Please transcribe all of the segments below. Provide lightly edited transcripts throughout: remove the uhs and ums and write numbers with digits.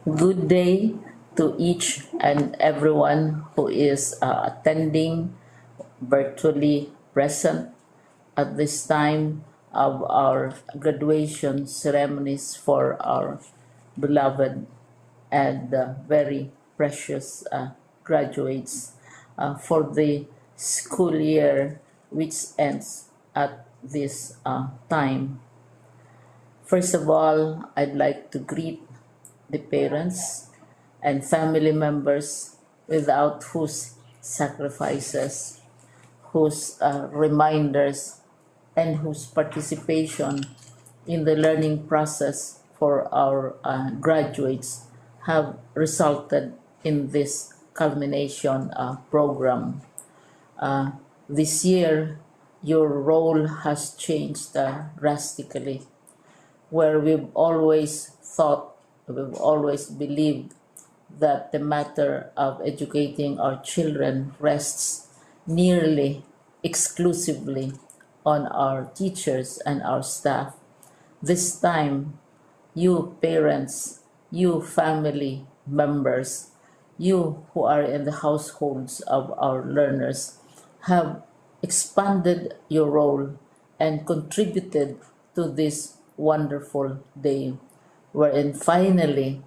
Good day to each and everyone who is attending virtually present at this time of our graduation ceremonies for our beloved and very precious graduates for the school year which ends at this time. First of all, I'd like to greet the parents and family members without whose sacrifices, whose reminders, and whose participation in the learning process for our graduates have resulted in this culmination program. This year, your role has changed drastically, where we've always believed that the matter of educating our children rests nearly exclusively on our teachers and our staff. This time, you parents, you family members, you who are in the households of our learners have expanded your role and contributed to this wonderful day wherein finally,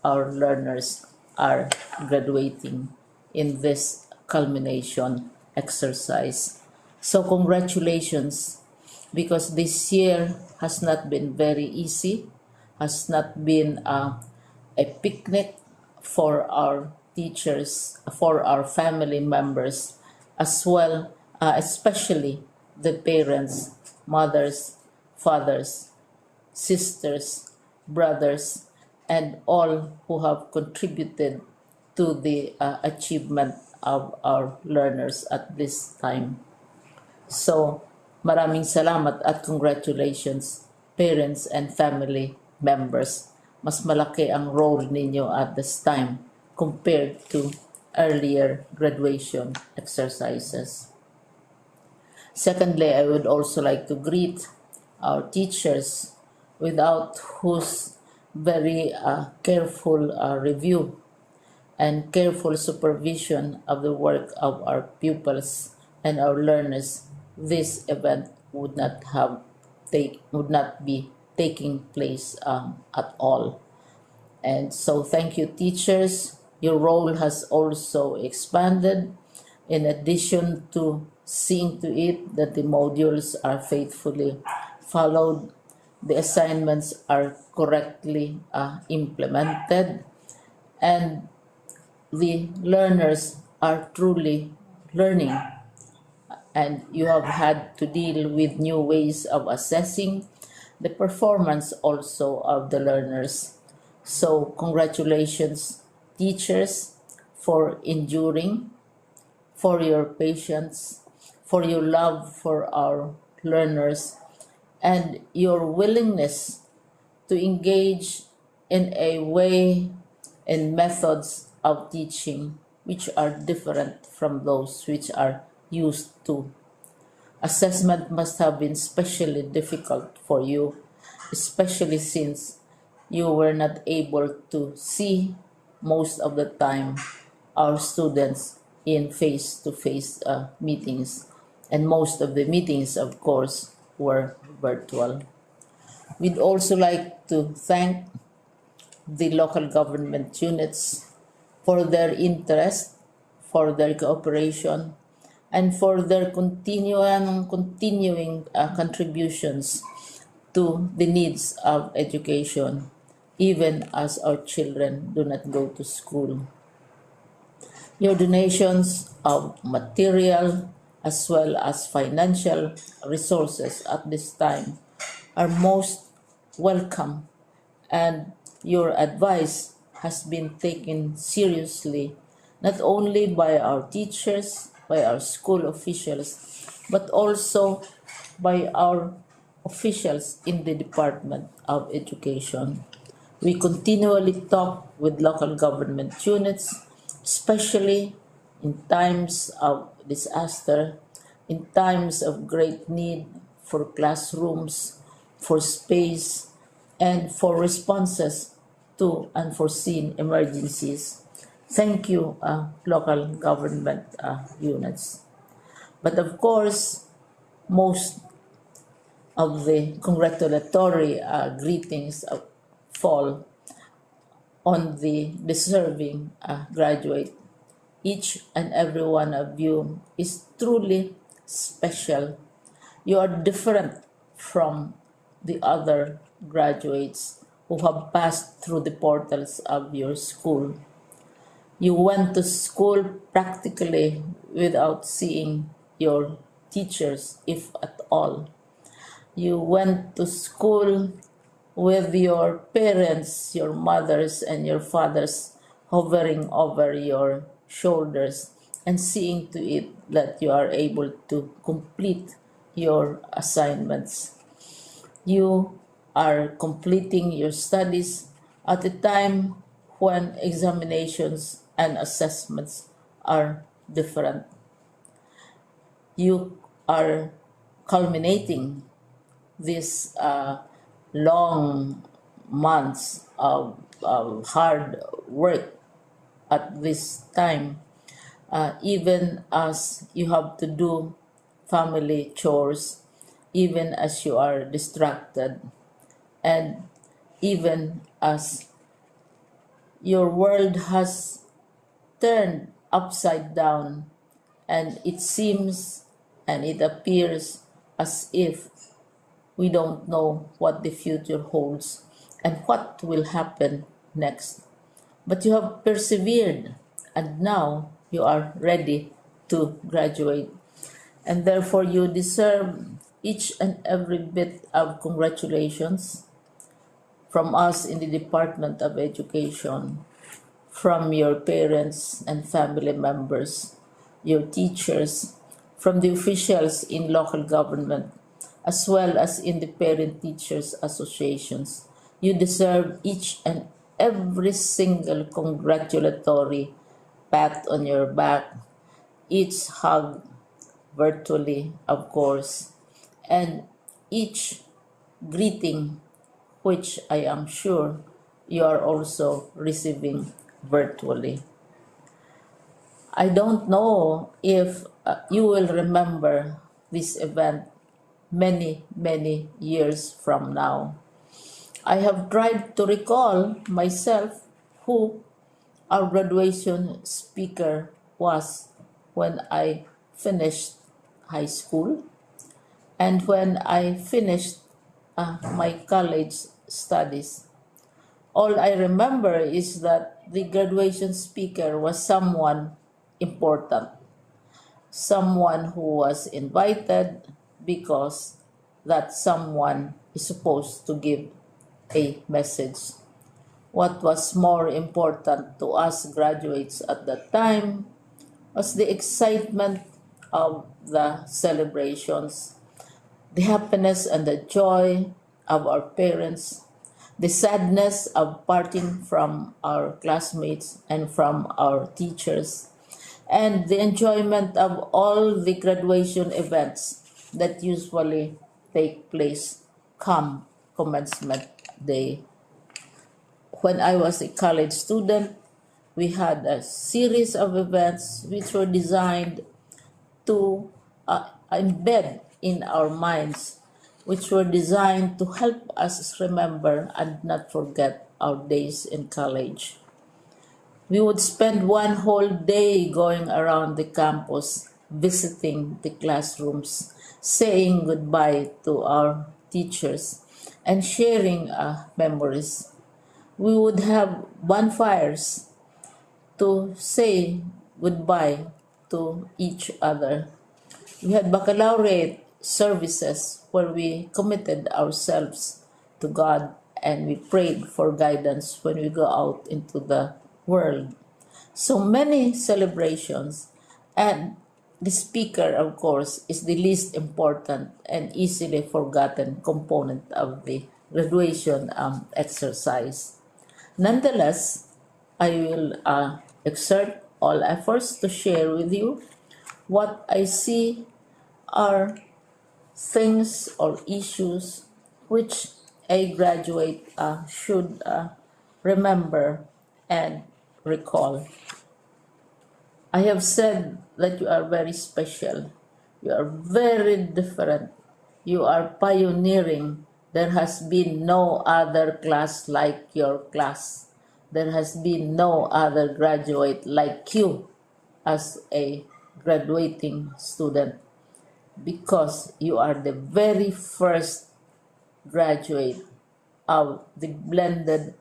our learners are graduating in this culmination exercise. So, congratulations, because this year has not been very easy, has not been a picnic for our teachers, for our family members, as well, especially the parents, mothers, fathers, sisters, brothers, and all who have contributed to the achievement of our learners at this time. So, maraming salamat at congratulations, parents and family members. Mas malaki ang role ninyo at this time compared to earlier graduation exercises. Secondly, I would also like to greet our teachers, without whose very careful review and careful supervision of the work of our pupils and our learners, this event would not be taking place at all. And so, thank you, teachers. Your role has also expanded. In addition to seeing to it that the modules are faithfully followed, the assignments are correctly implemented, and the learners are truly learning. And you have had to deal with new ways of assessing the performance also of the learners. So, congratulations, teachers, for enduring, for your patience, for your love for our learners, and your willingness to engage in a way and methods of teaching which are different from those which are used to. Assessment must have been especially difficult for you, especially since you were not able to see most of the time our students in face-to-face meetings, and most of the meetings, of course, were virtual. We'd also like to thank the local government units for their interest, for their cooperation, and for their continuing contributions to the needs of education, even as our children do not go to school. Your donations of material as well as financial resources at this time are most welcome, and your advice has been taken seriously not only by our teachers, by our school officials, but also by our officials in the Department of Education. We continually talk with local government units, especially in times of disaster, in times of great need for classrooms, for space, and for responses to unforeseen emergencies. Thank you, local government units. But of course, most of the congratulatory greetings fall on the deserving graduate. Each and every one of you is truly special. You are different from the other graduates who have passed through the portals of your school. You went to school practically without seeing your teachers, if at all. You went to school with your parents, your mothers, and your fathers hovering over your shoulders and seeing to it that you are able to complete your assignments. You are completing your studies at a time when examinations and assessments are different. You are culminating these long months of hard work at this time, even as you have to do family chores, even as you are distracted, and even as your world has turned upside down, and it seems and it appears as if we don't know what the future holds and what will happen next. But you have persevered, and now you are ready to graduate. And therefore, you deserve each and every bit of congratulations from us in the Department of Education, from your parents and family members, your teachers, from the officials in local government, as well as in the parent teachers associations. You deserve each and every single congratulatory pat on your back, each hug virtually, of course, and each greeting, which I am sure you are also receiving virtually. I don't know if you will remember this event many, many years from now. I have tried to recall myself who our graduation speaker was when I finished high school and when I finished my college studies. All I remember is that the graduation speaker was someone important, someone who was invited because that someone is supposed to give a message. What was more important to us graduates at that time was the excitement of the celebrations, the happiness and the joy of our parents, the sadness of parting from our classmates and from our teachers, and the enjoyment of all the graduation events that usually take place come commencement day. When I was a college student, we had a series of events which were designed to embed in our minds, which were designed to help us remember and not forget our days in college. We would spend one whole day going around the campus, visiting the classrooms, saying goodbye to our teachers, and sharing memories. We would have bonfires to say goodbye to each other. We had baccalaureate services where we committed ourselves to God and we prayed for guidance when we go out into the world. So many celebrations, and the speaker, of course, is the least important and easily forgotten component of the graduation exercise. Nonetheless, I will exert all efforts to share with you what I see are things or issues which a graduate should remember, and recall. I have said that you are very special. You are very different. You are pioneering. There has been no other class like your class. There has been no other graduate like you as a graduating student, because you are the very first graduate of the blended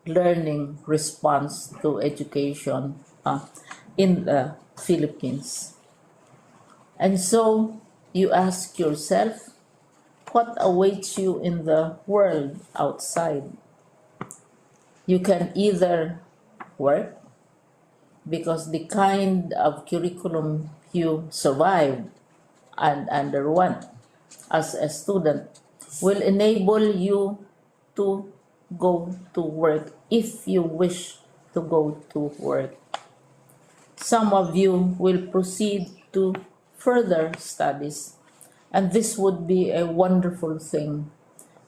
learning response to education in the Philippines. And so you ask yourself, what awaits you in the world outside? You can either work, because the kind of curriculum you survived and underwent as a student will enable you to go to work if you wish to go to work. Some of you will proceed to further studies, and this would be a wonderful thing,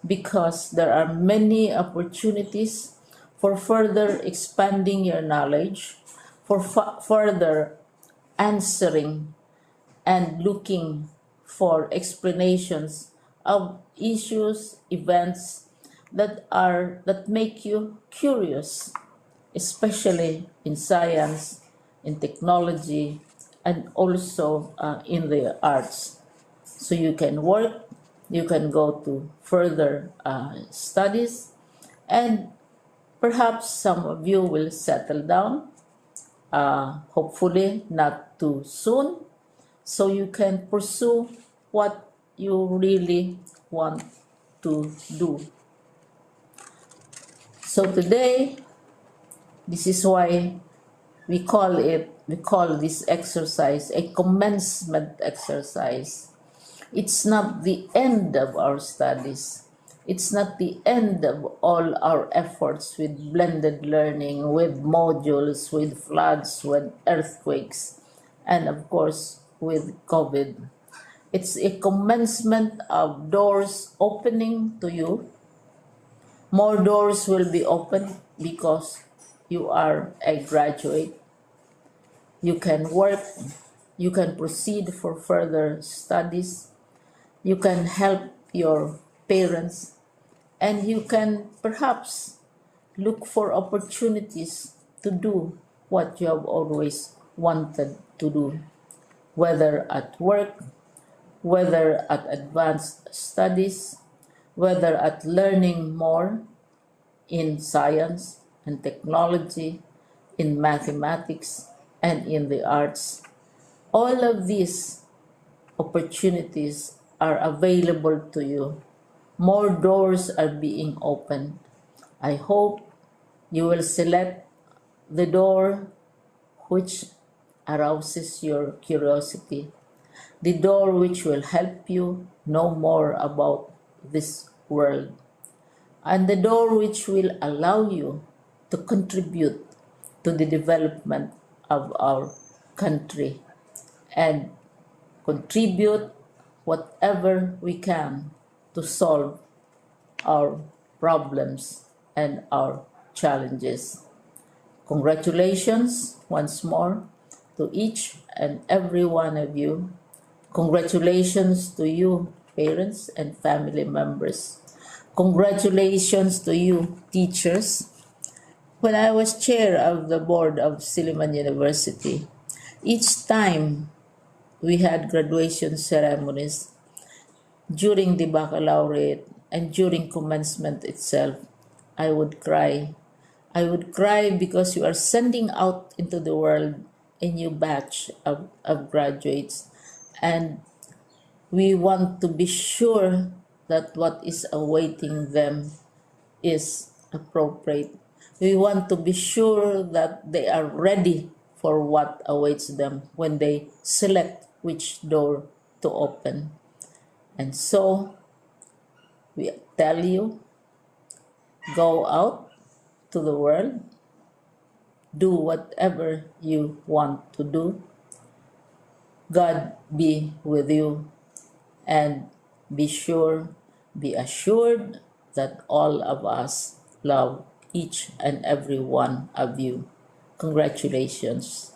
because there are many opportunities for further expanding your knowledge, for further answering and looking for explanations of issues, events that make you curious, especially in science, in technology, and also in the arts. So you can work, you can go to further studies, and perhaps some of you will settle down, hopefully not too soon, so you can pursue what you really want to do. So today, this is why we call this exercise a commencement exercise. It's not the end of our studies. It's not the end of all our efforts with blended learning, with modules, with floods, with earthquakes, and of course with COVID. It's a commencement of doors opening to you. More doors will be opened because you are a graduate. You can work, you can proceed for further studies, you can help your parents, and you can perhaps look for opportunities to do what you have always wanted to do, whether at work, whether at advanced studies, whether at learning more in science and technology, in mathematics, and in the arts. All of these opportunities are available to you. More doors are being opened. I hope you will select the door which arouses your curiosity, the door which will help you know more about this world, and the door which will allow you to contribute to the development of our country and contribute whatever we can to solve our problems and our challenges. Congratulations once more to each and every one of you. Congratulations to you, parents and family members. Congratulations to you, teachers. When I was chair of the board of Silliman University, each time we had graduation ceremonies, during the baccalaureate and during commencement itself, I would cry. I would cry because you are sending out into the world a new batch of graduates, and we want to be sure that what is awaiting them is appropriate. We want to be sure that they are ready for what awaits them when they select which door to open. And so we tell you, go out to the world, do whatever you want to do. God be with you, and be assured that all of us love each and every one of you. Congratulations.